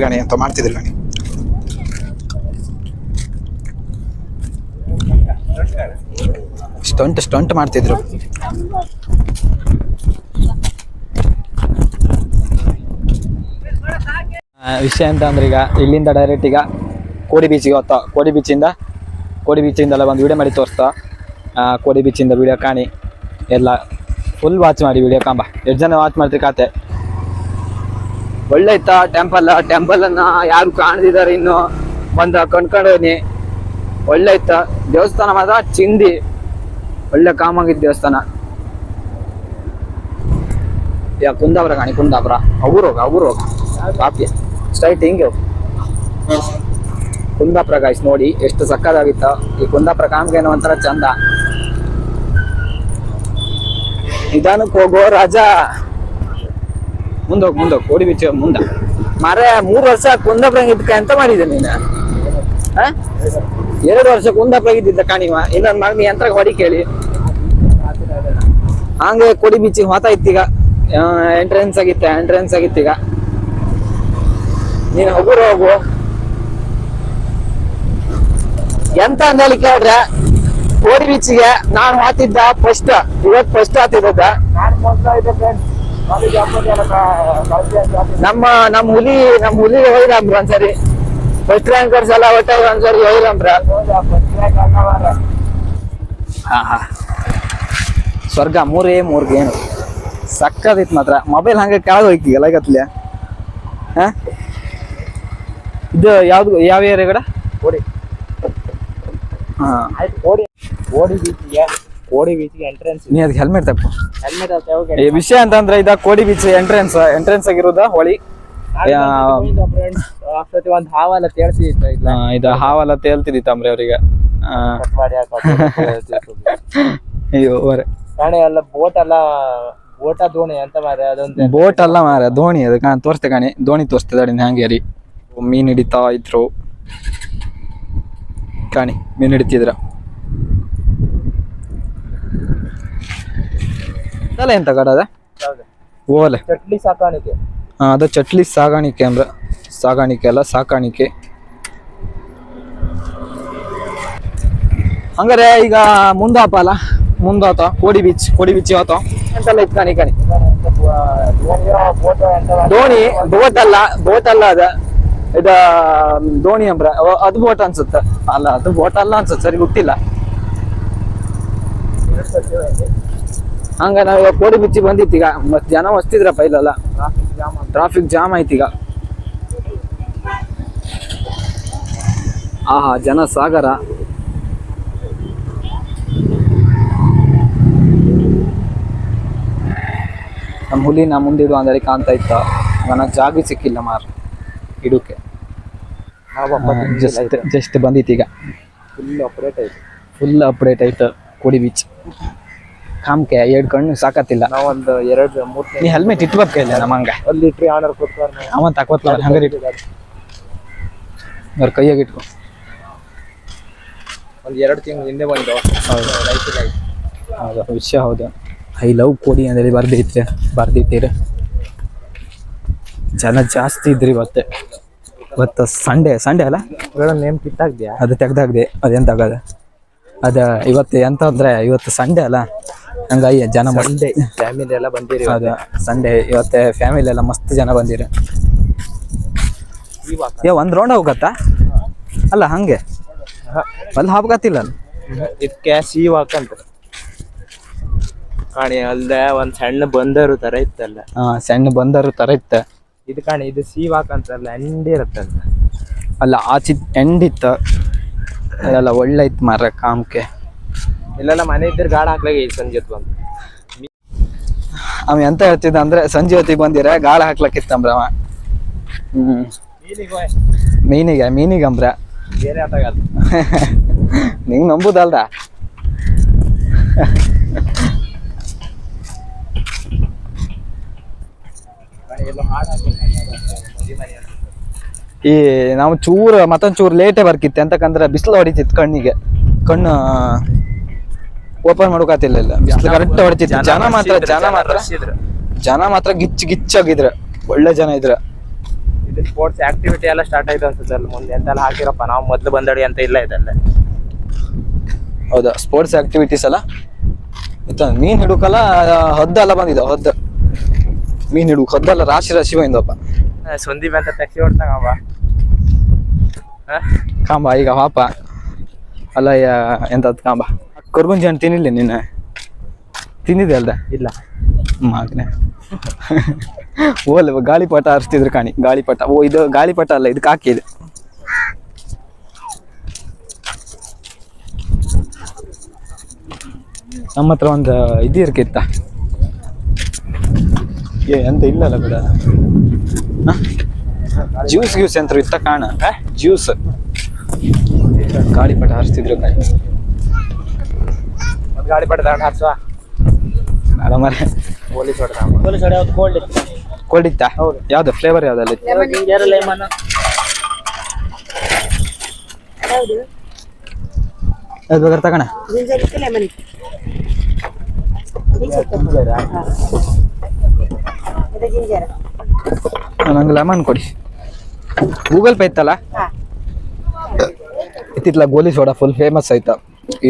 ಗಣಿ ಅಂತ ಮಾಡ್ತಿದ್ರು ಗಣಿ. ಸ್ಟಂಟ್ ಮಾಡ್ತಿದ್ರು. ವಿಷಯ ಅಂತ ಅಂದ್ರೆ ಈಗ ಇಲ್ಲಿಂದ ಡೈರೆಕ್ಟ್ ಈಗ ಕೋಡಿ ಬೀಚಿಗೆ ಹೋಗ್ತಾ, ಕೋಡಿ ಬೀಚಿಂದೆಲ್ಲ ಒಂದು ವಿಡಿಯೋ ಮಾಡಿ ತೋರಿಸ್ತಾ. ಕೋಡಿ ಬೀಚಿಂದ ವಿಡಿಯೋ ಕಾಣಿ ಎಲ್ಲ ಫುಲ್ ವಾಚ್ ಮಾಡಿ ವಿಡಿಯೋ ಕಾಂಬ. ಎಷ್ಟು ಜನ ವಾಚ್ ಮಾಡ್ತೀರಿ ಕಾತೆ. ಒಳ್ಳೆ ಇತ್ತ ಟೆಂಪಲನ್ನು ಯಾರು ಕಾಣ್ದಿದ್ದಾರೆ ಇನ್ನು ಬಂದು ಕಣ್ಕೊಂಡೋನಿ. ಒಳ್ಳೆ ಇತ್ತ ದೇವಸ್ಥಾನ ಮಾತ್ರ ಚಿಂದಿ, ಒಳ್ಳೆ ಕಾಮಾಗಿದ್ದ ದೇವಸ್ಥಾನ. ಯಾ ಕುಂದಾಪುರ ಕಾಣಿ, ಕುಂದಾಪುರ ಅವ್ರು ಹೋಗ ಕಾಫಿ ಸ್ಟ್ರೈಟ್ ಹಿಂಗೆ ಕುಂದಾಪುರ ಗಾಯ್ಸ್. ನೋಡಿ ಎಷ್ಟು ಸಕ್ಕದಾಗಿತ್ತ ಈ ಕುಂದಾಪುರ ಕಾಮ್ಗೇನೋ ಒಂಥರ ಚಂದ. ನಿಧಾನಕ್ಕೆ ಹೋಗೋ ರಾಜ, ಮುಂದೋಗ್ ಕೋಡಿ ಬೀಚ್ ಮುಂದ ಮಾರೇ. 3 ವರ್ಷ ಕುಂದಾಪುರ ಇದ್ಕ ಎಂತ ಮಾಡಿದ್ದೆ ನೀನು? 2 ವರ್ಷ ಕುಂದಾಪುರ ಇದ್ದಿದ್ದ ಕಾಣಿವ. ಇನ್ನೊಂದ್ ಮಗ ನೀ ಎಂತ ಹೊಡಿ ಕೇಳಿ ಹಂಗೆ ಕೋಡಿ ಬೀಚಿಗೆ ಹೋತಾ ಇತ್ತೀಗ. ಎಂಟ್ರೆನ್ಸ್ ಆಗಿತ್ತೀಗ. ನೀನು ಹೋಗು ಎಂತ ಅಂದೇಳಿ ಕೇಳ್ರೆ, ಕೋಡಿ ಬೀಚಿಗೆ ನಾನು ಹಾತಿದ್ದ ಇವತ್ತು ಫಸ್ಟ್ ಹಾತಿದ್ದ. ನಮ್ಮ ಹುಲಿ ಹೋಗಿರಂಬ್ರ ಒಂದ್ಸರಿ. ಫಸ್ಟ್ ರ್ಯಾಂಕರ್ಸ್ ಎಲ್ಲ ಒಟ್ಟಾಗ ಒಂದ್ಸರಿ ಹೋಗಿರಂಬ್ರ. ಹಾ ಸ್ವರ್ಗ 3 ಗೇಮ್ ಸಕ್ಕದಿತ್ತು ಮಾತ್ರ. ಮೊಬೈಲ್ ಹಂಗೆ ಕೆಳಗೆ ಹೋಯ್ತೀಗಲ್ಲ ಗತ್ಲೆ. ಇದು ಯಾವ ಏರಿಯಾ ಕಡೆ? ಕೋಡಿ ಬೀಚ್ಗೆ ಎಂಟ್ರೆನ್ಸ್. ನೀ ಅದಕ್ಕೆ ಹೆಲ್ಮೆಟ್ ತಪ್ಪು. ವಿಷಯ ಅಂತಂದ್ರೆ ಇದ ಕೋಡಿ ಬೀಚ್ ಎಂಟ್ರೆನ್ಸ್ ಆಗಿರೋದ ಹೊಳಿ. ಒಂದ್ ಹಾವೆಲ್ಲ ತೇಳ್ತಿದ್ದ. ಇದು ಹಾವೆಲ್ಲ ತೇಲ್ತಿದ್ದಿತ್ತಂಬ್ರಿ ಅವ್ರಿಗೆ. ಅಯ್ಯೋ ಎಲ್ಲ ಬೋಟ ದೋಣಿ ಅಂತ ಮಾರೆ. ಅದೊಂದು ಬೋಟ್ ಅಲ್ಲ ಮಾರ, ದೋಣಿ. ಅದು ತೋರಿಸ್ತೆ ಕಾಣಿ, ದೋಣಿ ತೋರಿಸ್ತದೆ ಅಡಿ ಹಂಗೆ ರೀ. ಮೀನ್ ಹಿಡಿತಾ ಇದ್ರು ಕಾಣಿ, ಮೀನ್ ಹಿಡಿತಿದ್ರ. ಅದಲ್ಲ ಎಂತ ಕಡ ಅದ ಓಲೆ ಚಟ್ಲಿ ಸಾಕಾಣಿಕೆ. ಅದು ಚಟ್ಲಿ ಸಾಗಾಣಿಕೆ ಅಂದ್ರ ಸಾಗಾಣಿಕೆ ಅಲ್ಲ, ಸಾಕಾಣಿಕೆ. ಹಂಗಾರೆ ಈಗ ಮುಂದಾತ ಕೋಡಿ ಬೀಚ್ ಹೋತ ಎಂತೆಲ್ಲ ಇತ್ತು ಕಾಣಿ. ದೋಣಿ ಬೋಟ್ ಅಲ್ಲ ಅದ ಇದ ದೋಣಿ ಅಂಬ್ರ. ಅದು ಬೋಟ್ ಅನ್ಸುತ್ತ. ಅಲ್ಲ ಅದು ಬೋಟ್ ಅಲ್ಲ ಅನ್ಸುತ್ತೆ, ಸರಿ ಗೊತ್ತಿಲ್ಲ. ಹಂಗ ನಾವ್ ಕೋಡಿ ಬೀಚ್ ಬಂದಿತ್ತೀಗ. ಮತ್ ಜನ ಮಸ್ತಿದ್ರಪ್ಪ ಇಲ್ಲೆಲ್ಲ. ಟ್ರಾಫಿಕ್ ಜಾಮ್ ಆಯ್ತೀಗ. ಆಹಾ ಜನ ಸಾಗರ. ನಮ್ಮ ಹುಲಿನ ಮುಂದಿಡು ಅಂದರೆ ಕಾಣ್ತಾ ಇತ್ತ. ನನಗೆ ಜಾಗ ಸಿಕ್ಕಿಲ್ಲ ಮಾರ್ ಇಡೋಕೆ. ಜಸ್ಟ್ ಬಂದಿತ್ತೀಗ. ಫುಲ್ ಅಪ್ಡೇಟ್ ಆಯ್ತು ಕೋಡಿ ಬೀಚ್. ಕಾಮ್ಕೆ 2 ಕಣ್ಣು ಸಾಕತ್ತಿಲ್ಲ. ನಾವೊಂದು 2-3 ನೀ ಹೆಲ್ಮೆಟ್ ಇಟ್ಬೇಕು ಇಲ್ಲ ನಮ್ಮಂಗ. ಅಲ್ಲಿ ಇಟ್ರಿ ಆನರ್ ಕೊಡ್ತಾರ. ಅವ ತಕೋತ್ಲ ಹಂಗಾರೆ ಅವ್ರ ಕೈಯಾಗ ಇಟ್ಕೊ. ಒಂದು 2 ತಿಂಗಳು ಹಿಂದೆ ಬಂದು. ಹೌದು ವಿಷಯ ಹೌದು. ಐ ಲವ್ ಕೋಡಿ ಅಂದರೆ ಬರ್ದಿತ್ತೀರ. ಜನ ಜಾಸ್ತಿ ಇದ್ರಿ ಇವತ್ತು ಸಂಡೇ ಅಲ್ಲ. ನೇಮ್ ಕಿತ್ತಾಗ್ದ್ಯಾ? ಅದು ತೆಗ್ದಾಗ್ದೆ. ಅದೆಂತ ಆಗದ ಅದ ಇವತ್ತು ಎಂತ ಅಂದ್ರೆ ಇವತ್ತು ಸಂಡೇ ಅಲ್ಲ, ಹಂಗಾಗಿ ಜನ ಫ್ಯಾಮಿಲಿ ಎಲ್ಲ ಬಂದಿರಿ. ಹೌದು ಸಂಡೇ ಇವತ್ತೆ ಫ್ಯಾಮಿಲಿ ಎಲ್ಲ ಮಸ್ತ್ ಜನ ಬಂದಿರಿ. ಒಂದ್ ರೌಂಡ್ ಹೋಗತ್ತಾ ಅಲ್ಲ ಹಂಗೆ ಅಲ್ಲಿ ಹಾಕತ್ತಿಲ್ಲ. ಇದಕ್ಕೆ ಸೀ ವಾಕ್ ಅಂತ ಕಾಣಿ. ಅಲ್ದೆ ಒಂದ್ ಸಣ್ಣ ಬಂದರು ತರ ಇತ್ತಲ್ಲ. ಸಣ್ಣ ಬಂದರು ತರ ಇತ್ತ. ಇದು ಕಾಣಿ, ಇದು ಸೀ ವಾಕ್ ಅಂತಲ್ಲ, ಎಂಡ್ ಇರತ್ತಂತ. ಅಲ್ಲ ಆಚೆ ಎಂಡ್ ಇತ್ತ. ಎಲ್ಲ ಒಳ್ಳೆ ಇತ್ತು ಮಾರ ಕಾಮ್ಕೆ. ಇಲ್ಲೆಲ್ಲ ಮನೆ ಇದ್ರೆ ಗಾಢ ಹಾಕ್ಲಾಗ ಸಂಜೆ ಹೊತ್ತು ಬಂದು. ಅವ ಎಂತ ಹೇಳ್ತಿದ್ದ ಅಂದ್ರೆ ಸಂಜೆ ಹೊತ್ತಿಗೆ ಬಂದಿರ ಗಾಳ ಹಾಕ್ಲಕ್ಕಿತ್ತಂಬ್ರ ಅವ. ಮೀನಿಗೆ ಅಂಬ್ರ. ಬೇರೆ ಆಟಾಗಲ್ಲ. ನಿಂಗೆ ನಂಬುದಲ್ದ. ಈ ನಾವು ಮತ್ತೊಂದ್ ಚೂರು ಲೇಟೇ ಬರ್ಕಿತ್ತೆ ಅಂತಕಂದ್ರೆ ಬಿಸಿಲು ಹೊಡಿತಿತ್ತು ಕಣ್ಣಿಗೆ. ಕಣ್ಣು ಓಪನ್ ಮಾಡೋಕಾತಿಲ್ಲ. ಬಿಸಿಲು ಕರೆಕ್ಟ್ ಹೊಡಿತಿತ್ತು. ಜನ ಮಾತ್ರ ಗಿಚ್ಚ ಗಿಚ್ಚಾಗಿದ್ರ. ಒಳ್ಳೆ ಜನ ಇದ್ರ. ಇದು ಸ್ಪೋರ್ಟ್ಸ್ ಆಕ್ಟಿವಿಟಿ ಎಲ್ಲ ಸ್ಟಾರ್ಟ್ ಆಯ್ತು ಅನ್ಸುತ್ತೆ ಅಲ್ಲಿ ಮುಂದೆ ಎಂತೆಲ್ಲ ಹಾಕಿರಪ್ಪ ನಾವು ಮೊದ್ಲು ಬಂದಡಿ ಅಂತ ಇಲ್ಲ ಇದೆಲ್ಲ. ಹೌದಾ ಸ್ಪೋರ್ಟ್ಸ್ ಆಕ್ಟಿವಿಟೀಸ್ ಅಲ್ಲ ಮೀನ್ ಹಿಡುಕಲ್ಲ ಹದ್ದೆಲ್ಲ ಬಂದಿದ್ದಾವ ಹದ್ದು ಮೀನ್ ಹಿಡುಕ್ ಹದ್ದೆಲ್ಲ ರಾಶಿ ರಾಶಿ ಬಂದಪ್ಪ ಸಂದೀಪ್ ಅಂತ ಟ್ಯಾಕ್ಸಿ ಹೊಡ್ತಾಗವ ಕಾಂಬ ಈಗ ಪಾಪ ಅಲ್ಲ ಎಂತದ್ ಕಾಂಬ ಕೊರ್ಗುಂಜಿ ಹಣ್ಣು ತಿನ್ನಿಲ್ಲ ನೀನು ತಿಂದಿದೆ ಅಲ್ದ ಇಲ್ಲ ಮಗನೆ ಓಲ್ ಗಾಳಿಪಟ ಹರಿಸ್ತಿದ್ರು ಕಾಣಿ ಗಾಳಿಪಟ ಓ ಇದು ಗಾಳಿಪಟ ಅಲ್ಲ ಇದಕ್ಕೆ ಹಾಕಿದೆ ನಮ್ಮ ಹತ್ರ ಒಂದು ಇದು ಇರ್ಕಿತ್ತ ಎಂತ ಇಲ್ಲಲ್ಲ ಬಿಡ ಜ್ಯೂಸ್ ಗ್ಯೂಸ್ ಅಂತ ಇತ್ತ ಕಾಣ ಜ್ಯೂಸ್ ಗಾಳಿಪಟ ಹರಿಸ್ತಿದ್ರು ಕಾಣಿ ಒಂದು ಗಾಡಿ ಪಡೆದ ಹಾರಿಸುವ ಆರಾಮರೆ ಪೊಲೀಸ್ ಹೊಡೆದ ಯಾವ್ದು ಕೋಲ್ಡ್ ಇತ್ತು ಕೋಲ್ಡ್ ಇತ್ತಾ ಹೌದು ಯಾವ್ದು ಫ್ಲೇವರ್ ಯಾವ್ದಲ್ಲಿ ಜಿಂಜರ್ ಲೆಮನ್ ಯಾವ್ದು ಬೇಕಾದ್ರೆ ತಗೋಣ ಜಿಂಜರ್ ಇತ್ತು ಲೆಮನ್ ಇತ್ತು ಇದು ಜಿಂಜರ್ ನಂಗೆ ಲೆಮನ್ ಕೊಡಿ ಗೂಗಲ್ ಪೇ ಇತ್ತಲ್ಲ ಇತ್ತಿತ್ಲಾಗ ಗೋಲಿ ಸೋಡಾ ಫುಲ್ ಫೇಮಸ್ ಆಯ್ತಾ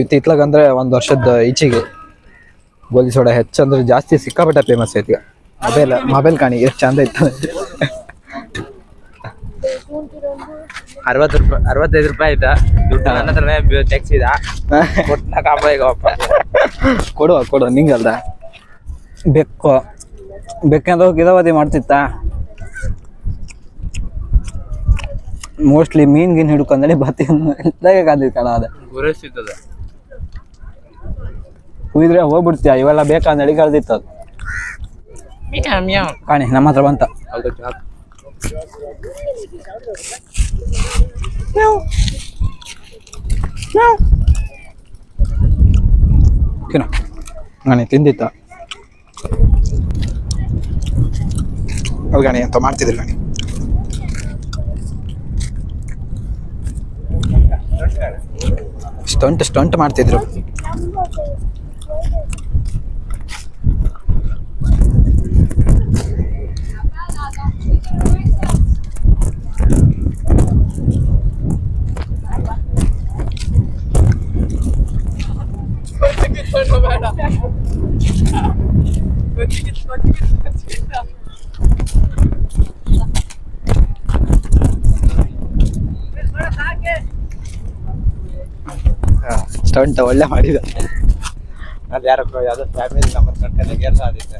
ಇತ್ತಿತ್ಲಾಗ ಅಂದ್ರೆ ಒಂದು ವರ್ಷದ ಈಚೆಗೆ ಗೋಲಿ ಸೋಡಾ ಹೆಚ್ಚಂದ್ರೆ ಜಾಸ್ತಿ ಸಿಕ್ಕಾಪಟ್ಟೆ ಫೇಮಸ್ ಐತಿ ಈಗ ಮೊಬೈಲ್ ಕಾಣಿ ಎಷ್ಟು ಚಂದ ಇತ್ತು 65 ರೂಪಾಯಿ ಆಯ್ತಾ ದುಡ್ಡು ನನ್ನ ಹತ್ರನೇ ಟ್ಯಾಕ್ಸಿ ಇದ ಕೊಟ್ಟನ ಕಾಂಬ ಈಗ ಕೊಡುವ ನಿಂಗಲ್ದ ಬೆಕ್ಕಂದ್ರೆ ಗಿದಾವದಿ ಮಾಡ್ತಿತ್ತ ಮೋಸ್ಟ್ಲಿ ಮೀನ್ ಗಿನ್ ಹಿಡ್ಕೊಂಡಲ್ಲಿ ಬತ್ತಿ ಕಾದಿದ್ ಕಣ ಅದ ಗುರೈಸಿದ್ದದ ಕುಯ್ದ್ರೆ ಹೋಗ್ಬಿಡ್ತೀಯ ಇವೆಲ್ಲ ಬೇಕಂದೇಳಿ ಕಳ್ದಿತ್ತು ಅದು ಕಾಣಿ ನಮ್ಮ ಹತ್ರ ಬಂತ ಗಾಣಿ ತಿಂದಿತ್ತ ಗಾಣಿ ಅಂತ ಮಾಡ್ತಿದ್ರಿ ಗಾಣಿ ಸ್ಟಂಟ್ ಮಾಡ್ತಿದ್ರು ಸ್ಟಂಟ್ ಒಳ್ಳೆ ಮಾಡಿದ ಅದು ಯಾವ್ದೋ ಫ್ಯಾಮಿಲಿ ನಂಬರ್ ಕಣ್ಕೊಂಡು ಗೆಲ್ಸ ಆದಿತ್ತೆ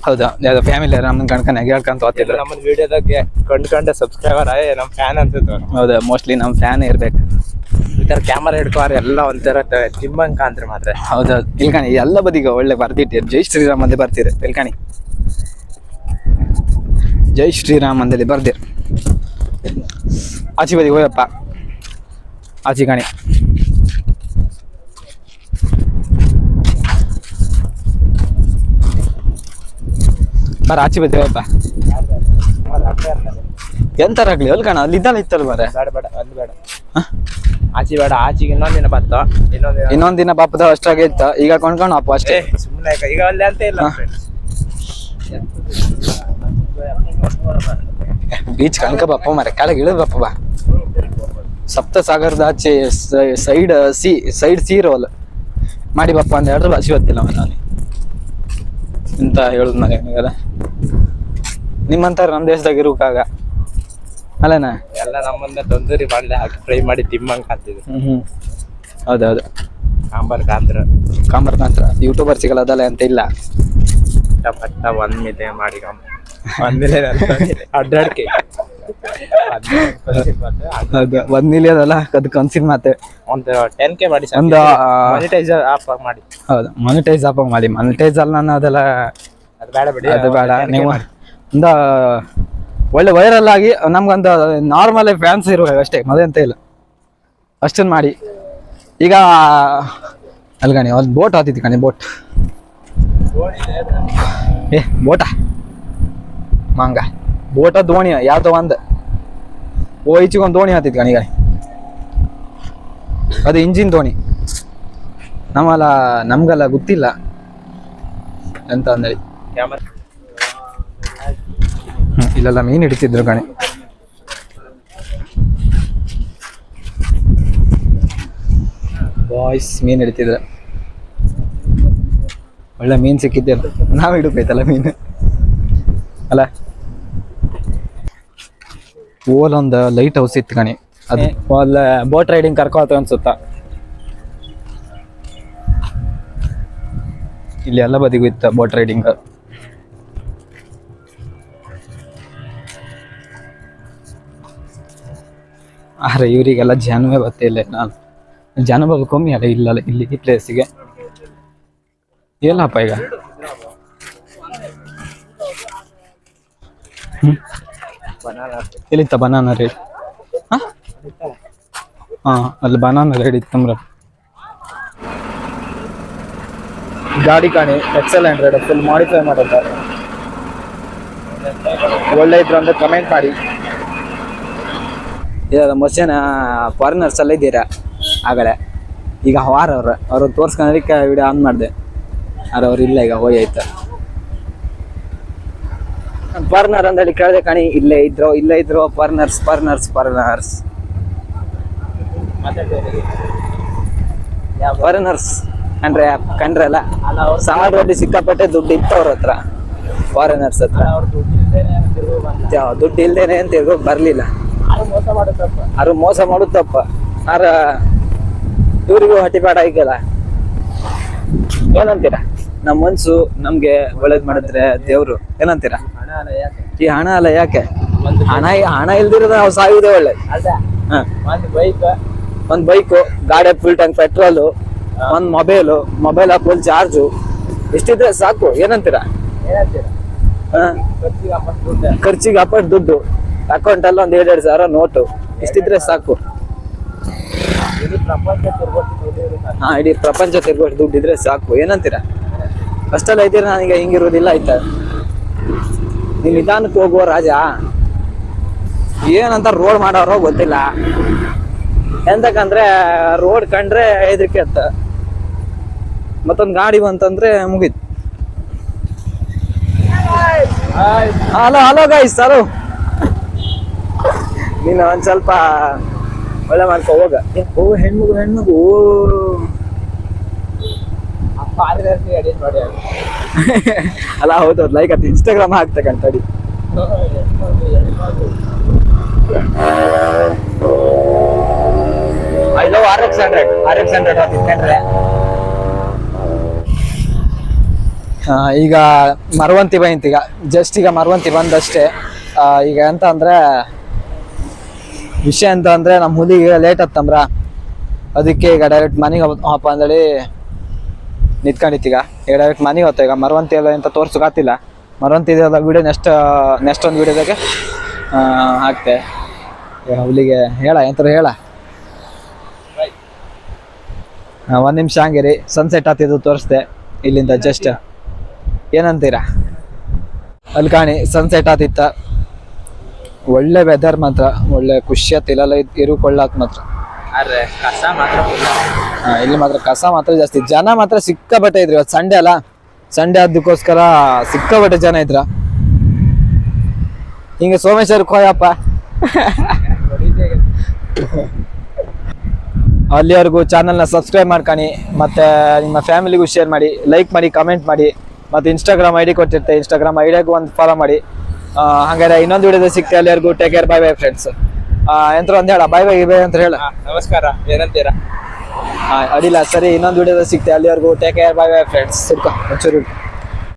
ಹೌದಾ ಯಾವ್ದೋ ಫ್ಯಾಮಿಲಿ ನಮ್ಮನ್ನ ಕಣ್ಕೊಂಡು ಹೇಳ್ಕೊಂತ ಹೋಗ್ತಿದ್ರು ನಮ್ಮನ್ನ ವಿಡಿಯೋದಾಗೆ ಕಂಡ್ಕೊಂಡೆ ಸಬ್ಸ್ಕ್ರೈಬರ್ ನಮ್ ಫ್ಯಾನ್ ಅನ್ಸುತ್ತೆ ಹೌದಾ ಮೋಸ್ಟ್ಲಿ ನಮ್ಮ ಫ್ಯಾನ್ ಇರ್ಬೇಕು ಈ ತರ ಕ್ಯಾಮರಾ ಹಿಡ್ಕೋರು ಎಲ್ಲ ಒಂಥರ ತಿಮ್ಮಂಗ್ ಕಾಂತ್ರಿ ಮಾತ್ರ ಹೌದಾ ಇಲ್ಕಾಣಿ ಎಲ್ಲ ಬದಿಗೆ ಒಳ್ಳೆ ಬರ್ದಿಟ್ಟಿರು ಜೈ ಶ್ರೀರಾಮ್ ಅಂದೇ ಬರ್ತೀರಿ ಇಲ್ಕಾಣಿ ಜೈ ಶ್ರೀರಾಮ್ ಅಂದೇಳಿ ಬರ್ದಿರು ಆಚೆ ಬದಿಗೆ ಹೋಯಪ್ಪ ಆಚೆ ಕಾಣಿ ಬರ ಆಚೆ ಬದಿ ಹೋಯಪ್ಪ ಎಂತಾರಾಗ್ಲಿ ಅಲ್ ಕಾಣ ಅಲ್ಲಿ ಇದ್ದಲ್ಲ ಇತ್ತಲ್ಲ ಬರ ಬೇಡ ಅಲ್ಲಿ ಬೇಡ ಆಚೆ ಬೇಡ ಆಚೆಗೆ ಇನ್ನೊಂದಿನ ಬತ್ತ ಇನ್ನೊಂದಿನ ಬಾಪದ ಅಷ್ಟಾಗೆ ಇತ್ತ ಈಗ ಕೊಂಡ್ಕೊಂಡು ಅಪ್ಪ ಅಷ್ಟೇ ಸುಮ್ಮನೆ ಈಗ ಅಲ್ಲಿ ಅಂತ ಇಲ್ಲ ಬೀಚ್ ಕಣ್ಕ ಬಪ್ಪ ಮರ ಕೆಳಗೆ ಇಳಿದ್ ಬಪ್ಪ ಬಾ ಸಪ್ತ ಸಾಗರದ ಆಚೆ ಸೈಡ್ ಸಿ ಇರೋಲ್ಲ ಮಾಡಿ ಬಪ್ಪ ಅಂತ ಹೇಳಿದ್ರೆ ಬಸಿ ಗೊತ್ತಿಲ್ಲ ನಾನು ಎಂತ ಹೇಳುದು ಮಗ ನಿಮಗೆಲ್ಲ ನಿಮ್ಮಂತಾರ ನಮ್ಮ ದೇಶದಾಗ ಇರೋಕಾಗ ಅಲ್ಲನಾ ಎಲ್ಲ ನಮ್ಮನ್ನ ತೊಂದರೆ ಮಾಡಲಿ ಹಾಕಿ ಫ್ರೈ ಮಾಡಿ ತಿಮ್ಮಂಗ್ ಕಾಂತಿದ್ರು ಹೌದೌದು ಕಾಂಬರ್ ಕಾಂತ್ರ ಯೂಟ್ಯೂಬರ್ ಸಿಗಲ್ಲ ಅದಲ್ಲ ಅಂತ ಇಲ್ಲ ಪಟ್ಟ 1 ಮಿಲಿಯನ್ ಮಾಡಿ 1 ಮಿಲಿಯನ್ ಅಡ್ಡಾಡ್ಕೆ 1 ಮಿಲಿಯನ್ ಅಲ್ಲ ಅದು ಕನ್ಸಿನ್ ಮಾತೆ ಒಂದು 10K ಮಾಡಿ ಒಂದು ಮಾನಿಟೈಸರ್ ಆಫ್ ಮಾಡಿ ಹೌದು ಮಾನಿಟೈಸ್ ಆಫ್ ಮಾಡಿ ಮಾನಿಟೈಸ್ ಅಲ್ಲ ನಾನು ಅದೆಲ್ಲ ಅದು ಬೇಡ ಬಿಡಿ ಅದು ಬೇಡ ನೀವು ಒಂದು ಒಳ್ಳೆ ವೈರಲ್ ಆಗಿ ನಮ್ಗೊಂದು ನಾರ್ಮಲ್ ಫ್ಯಾನ್ಸ್ ಇರುವಾಗ ಅಷ್ಟೇ ಮದೆ ಅಂತ ಇಲ್ಲ ಅಷ್ಟನ್ನು ಮಾಡಿ ಈಗ ಅಲ್ಲಿ ಕಣಿ ಒಂದು ಬೋಟ್ ಆತಿತ್ತು ಕಣಿ ಬೋಟ್ ಬೋಟ ಮಂಗ ಬೋಟ ದೋಣಿ ಯಾವ್ದೋ ಒಂದು ಈಚೆಗೊಂದು ದೋಣಿ ಆತಿತ್ತು ಕಣಿ ಅದು ಇಂಜಿನ್ ದೋಣಿ ನಮ್ಗೆಲ್ಲ ಗೊತ್ತಿಲ್ಲ ಎಂತ ಅಂದೇಳಿ ಇಲ್ಲೆಲ್ಲ ಮೀನು ಹಿಡಿತಿದ್ರು ಕಣಿ ಬಾಯ್ಸ್ ಮೀನು ಹಿಡಿತಿದ್ರೆ ಒಳ್ಳೆ ಮೀನು ಸಿಕ್ಕಿದ್ದೆ ನಾವು ಹಿಡಬೇಕೈತಲ್ಲ ಮೀನು ಅಲ್ಲ. ಓಲೊಂದು ಲೈಟ್ ಹೌಸ್ ಇತ್ತು ಕಣಿ, ಅದು ಒಳ್ಳೆ ಬೋಟ್ ರೈಡಿಂಗ್ ಕರ್ಕೋತ ಅನ್ಸುತ್ತಾ. ಇಲ್ಲಿ ಎಲ್ಲ ಬದಿಗೂ ಇತ್ತು ಬೋಟ್ ರೈಡಿಂಗ್. ಆದ್ರೆ ಇವರಿಗೆಲ್ಲ ಜನವೇ ಗೊತ್ತಿಲ್ಲ. ನಾನು ಜನ ಬಲ್ ಕಮ್ಮಿ ಅಲ್ಲ ಇಲ್ಲಲ್ಲ ಇಲ್ಲಿ ಈ ಪ್ಲೇಸಿಗೆ. ಎಲ್ಲಪ್ಪ ಈಗ ಎಲ್ಲಿತ್ತ ಬನಾನಾ ರೇಟ್? ಹಾ ಅಲ್ಲಿ ಬನಾನಾ ರೇಟ್ ಇತ್ತಂಬ್ರ. ಗಾಡಿ ಕಾಣಿ XL100 ಫುಲ್ ಮಾಡಿಫೈ ಮಾಡಿದ್ದಾರೆ. ಒಳ್ಳೆ ಇದ್ರು ಅಂದ್ರೆ ಕಮೆಂಟ್ ಮಾಡಿ. ಇಲ್ಲ ಮೊಸೇನ ಫಾರಿನರ್ಸ್ ಎಲ್ಲ ಇದ್ದೀರಾ ಆಗಲೇ. ಈಗ ಅವ್ರು ತೋರ್ಸ್ಕೊಂಡ್ರೆ ವಿಡಿಯೋ ಆನ್ ಮಾಡಿದೆ. ಆದ್ರೆ ಅವ್ರು ಇಲ್ಲ, ಈಗ ಹೋಗಿ ಆಯ್ತು. ಫಾರಿನರ್ ಅಂತೇಳಿ ಕೇಳಿದೆ ಕಣಿ. ಇಲ್ಲೇ ಇದ್ರು ಫಾರಿನರ್ಸ್ ಅಂದ್ರೆ ಕಂಡ್ರೆ ಅಲ್ಲ, ಸಮಾಜದಲ್ಲಿ ಸಿಕ್ಕಾಪಟ್ಟೆ ದುಡ್ಡು ಇತ್ತು ಅವ್ರ ಹತ್ರ. ಫಾರಿನರ್ಸ್ ಹತ್ರ ದುಡ್ಡು ಇಲ್ದೇನೆ ಅಂತ ತಿರ್ಗೋಕ್ ಬರ್ಲಿಲ್ಲ. ಅವ್ರು ಮೋಸ ಮಾಡೋದು ತಪ್ಪ. ಆರ ಇವ್ರಿಗೂ ಹಟಿಪಾಡ ಐಕಲ್ಲ. ಏನಂತೀರಾ? ನಮ್ಮ ಮನ್ಸು ನಮ್ಗೆ ಒಳ್ಳೇದ್ ಮಾಡಿದ್ರೆ ದೇವ್ರು. ಏನಂತೀರಾ? ಈ ಹಣ ಅಲ್ಲ ಯಾಕೆ? ಹಣ ಇಲ್ದಿರೋದು ನಾವು ಸಾಯುವುದೇ ಒಳ್ಳೆ. ಒಂದ್ ಬೈಕು, ಗಾಡಿ ಫುಲ್ ಟ್ಯಾಂಕ್ ಪೆಟ್ರೋಲು, ಒಂದ್ ಮೊಬೈಲ್ ಫುಲ್ ಚಾರ್ಜು ಇಷ್ಟಿದ್ರೆ ಸಾಕು. ಏನಂತೀರಾ? ಖರ್ಚಿಗೆ ಅಪ್ಪಟ್ ದುಡ್ಡು, ಅಕೌಂಟ್ ಅಲ್ಲಿ ಒಂದ್ 2,000 ನೋಟು ಇಷ್ಟಿದ್ರೆ ಸಾಕು. ಇಡೀ ಪ್ರಪಂಚ ತಿರ್ಗೋಷ್ಟು ದುಡ್ಡಿದ್ರೆ ಸಾಕು. ಏನಂತೀರಾ? ಅಷ್ಟೆಲ್ಲ ಇದ್ದೀರ, ನನಗೆ ಹಿಂಗಿರೋದಿಲ್ಲ ಆಯ್ತಾ? ನೀವ್ ನಿಧಾನಕ್ಕೆ ಹೋಗುವ ರಾಜ. ಏನಂತ ರೋಡ್ ಮಾಡೋರೋ ಗೊತ್ತಿಲ್ಲ. ಎಂತಕಂದ್ರೆ ರೋಡ್ ಕಂಡ್ರೆ ಹೆದರಿಕೆ ಅಂತ. ಮತ್ತೊಂದ್ ಗಾಡಿ ಬಂತಂದ್ರೆ ಮುಗೀತು. Hello guys, hello. ನೀನು ಒಂದ್ ಸ್ವಲ್ಪ ಒಳ್ಳೆ ಮಾಡ್ಕೊ ಹೋಗ. ಹೆಣ್ಮಗು ಅಲ್ಲ ಹೌದು, ಲೈಕ್ ಅದು ಇನ್ಸ್ಟಾಗ್ರಾಮ್ ಹಾಕ್ತಕ್ಕಂತಡಿ. ಐ ಲವ್ RX100 ಈಗ ಮರವಂತಿ ಬೈಂತ. ಈಗ ಜಸ್ಟ್ ಈಗ ಮರವಂತಿ ಬಂದಷ್ಟೇ. ಈಗ ಎಂತ ಅಂದ್ರೆ ವಿಷಯ ಅಂತ ಅಂದ್ರೆ ನಮ್ಮ ಹುಲಿಗೆ ಲೇಟ್ ಆತ್ತಂಬ್ರ, ಅದಕ್ಕೆ ಈಗ ಡೈರೆಕ್ಟ್ ಮನೆಗೆ ಹೋಗಪ್ಪ ಅಂದೇಳಿ ನಿಂತ್ಕೊಂಡಿತ್ತೀಗ. ಈಗ ಡೈರೆಕ್ಟ್ ಮನೆಗೆ ಹೋಗ್ತಾ. ಈಗ ಮರವಂತಿ ಎಲ್ಲ ಎಂತ ತೋರ್ಸೋಕಾತಿಲ್ಲ. ಮರವಂತಿ ವಿಡಿಯೋ ನೆಕ್ಸ್ಟ್ ಒಂದು ವಿಡಿಯೋದಾಗೆ ಹಾಕ್ತೆ. ಹುಲಿಗೆ ಹೇಳ ಎಂತ ಹೇಳ. ಒಂದ್ ನಿಮಿಷ ಹಂಗಿರಿ, ಸನ್ಸೆಟ್ ಆಗ್ತಿದ್ದು ತೋರಿಸ್ದೆ ಇಲ್ಲಿಂದ ಜಸ್ಟ್. ಏನಂತೀರಾ? ಅಲ್ಲಿ ಕಾಣಿ ಸನ್ಸೆಟ್ ಆತಿತ್ತ. ಒಳ್ಳೆ ವೆದರ್ ಮಾತ್ರ, ಒಳ್ಳೆ ಖುಷಿ ಆತಿಲ್ಲ ಇರುಕೊಳ್ಳಾತ್ ಮಾತ್ರ. ಇಲ್ಲಿ ಮಾತ್ರ ಕಸ ಮಾತ್ರ ಜಾಸ್ತಿ. ಜನ ಮಾತ್ರ ಸಿಕ್ಕಾಬಟ್ಟೆ ಇದ್ರಿ. ಇವತ್ತು ಸಂಡೇ ಅಲ್ಲ, ಸಂಡೇ ಅದಕ್ಕೋಸ್ಕರ ಸಿಕ್ಕಾಬಟ್ಟೆ ಜನ ಇದ್ರ. ಹಿಂಗೆ ಸೋಮೇಶ್ವರಕ್ಕೆ ಹೋಯಪ್ಪ. ಅಲ್ಲಿವರೆಗೂ ಚಾನಲ್ನ ಸಬ್ಸ್ಕ್ರೈಬ್ ಮಾಡ್ಕೊಳ್ಳಿ, ಮತ್ತೆ ನಿಮ್ಮ ಫ್ಯಾಮಿಲಿಗೂ ಶೇರ್ ಮಾಡಿ, ಲೈಕ್ ಮಾಡಿ, ಕಮೆಂಟ್ ಮಾಡಿ, ಮತ್ತೆ Instagram ID ಕೊಟ್ಟಿರ್ತೆ, Instagram ಐಡಿಯಾಗೂ ಒಂದು ಫಾಲೋ ಮಾಡಿ. ಹಂಗಾರೆ ಇನ್ನೊಂದು ವಿಡಿಯೋದಲ್ಲಿ ಸಿಗ್ತೆ. ಅಲ್ಲಿವರೆಗೂ ಟೇಕ್ ಕೇರ್, ಬೈ ಫ್ರೆಂಡ್ಸ್. ಎಂತ ಒಂದ್ ಹೇಳ, ಬೈ ಅಂತ ಹೇಳ. ನಮಸ್ಕಾರ, ಏನಂತೀರಾ? ಅಡಿಲ್ಲ, ಸರಿ, ಇನ್ನೊಂದು ವಿಡಿಯೋದಲ್ಲಿ ಸಿಗ್ತೆ. ಅಲ್ಲಿವರೆಗೂ ಟೇಕ್ ಕೇರ್, ಬೈ ಫ್ರೆಂಡ್ಸ್. ಒಂಚೂರು